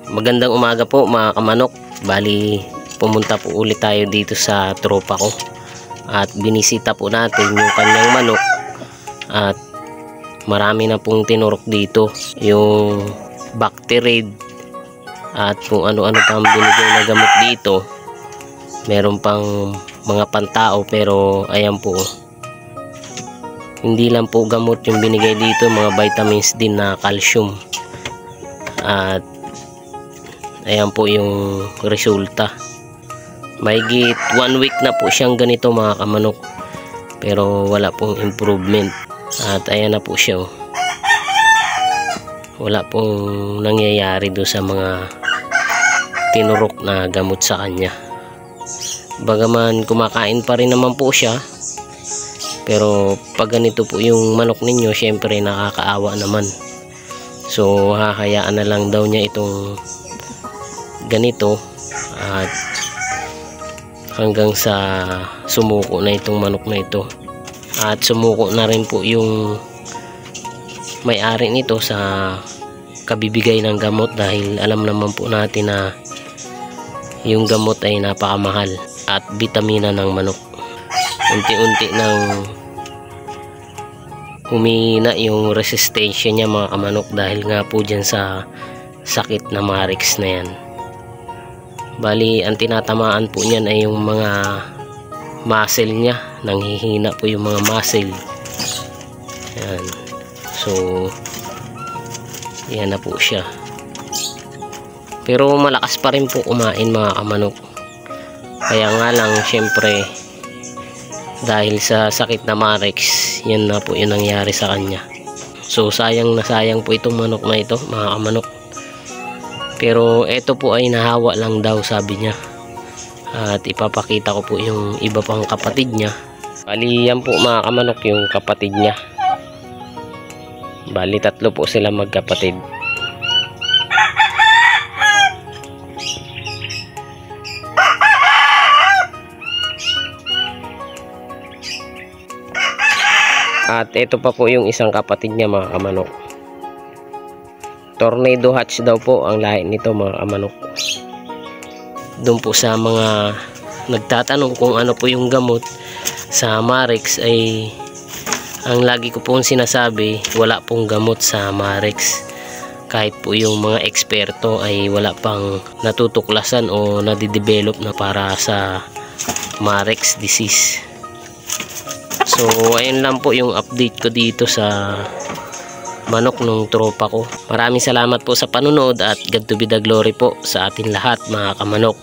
Magandang umaga po mga kamanok. Bali, pumunta po ulit tayo dito sa tropa ko. At binisita po natin yung kanyang manok. At marami na pong tinurok dito. Yung Bactiride. At kung ano-ano pang binigay na gamot dito. Meron pang mga pantao pero ayan po. Hindi lang po gamot yung binigay dito. Mga vitamins din na calcium. At ayan po yung resulta. Mahigit 1 week na po siyang ganito mga kamanok. Pero wala pong improvement. At ayan na po siya. Wala pong nangyayari do sa mga tinurok na gamot sa kanya. Bagaman kumakain pa rin naman po siya. Pero pag ganito po yung manok ninyo, syempre nakakaawa naman. So hahayaan na lang daw niya itong ganito at hanggang sa sumuko na itong manok na ito. At sumuko na rin po yung may-ari nito sa kabibigay ng gamot dahil alam naman po natin na yung gamot ay napakamahal at bitamina ng manok. Unti-unti nang humina yung resistensya niya mga kamanok dahil nga po dyan sa sakit na Marex na yan. Bali, ang tinatamaan po niyan ay yung mga muscle niya. Nanghihina po yung mga muscle. Yan. So, yan na po siya. Pero malakas pa rin po kumain mga kamanok. Kaya nga lang, syempre, dahil sa sakit na Marex, yan na po yung nangyari sa kanya. So, sayang na sayang po itong manok na ito, mga kamanok. Pero ito po ay nahawa lang daw, sabi niya. At ipapakita ko po yung iba pang kapatid niya. Bali, yan po mga kamanok yung kapatid niya. Bali, 3 po sila magkapatid. At ito pa po yung isang kapatid niya mga kamanok. Tornado Hatch daw po ang lahi nito mga kamanok. Doon po sa mga nagtatanong kung ano po yung gamot sa Marex ay ang lagi ko pong sinasabi, wala pong gamot sa Marex. Kahit po yung mga eksperto ay wala pang natutuklasan o nadidevelop na para sa Marex disease. So ayun lang po yung update ko dito sa manok ng tropa ko. Maraming salamat po sa panunod at God to be the glory po sa atin lahat mga kamanok.